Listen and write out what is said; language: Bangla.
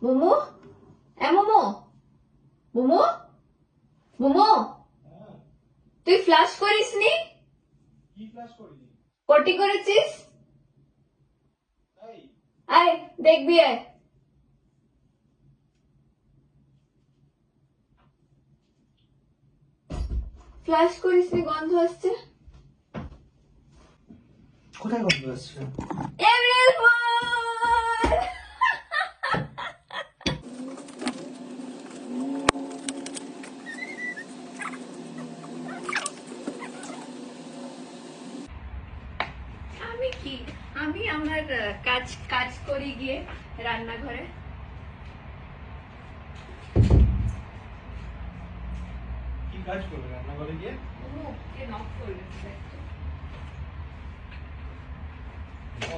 মোমো মোমো মোমো মোমো তুই ফ্লাশ করিসনি? কি ক্লাস করিনি? পটি করেছিস? তাই আয় দেখবি আয়। ফ্লাশ করিসনি, গন্ধ আসছে। কোথায় গন্ধ আসছে? April fool! আমি কি, আমি আমার কাজ কাজ করি গিয়ে রান্নাঘরে। কি কাজ করবে রান্নাঘরে গিয়ে? কে নক করবে? ও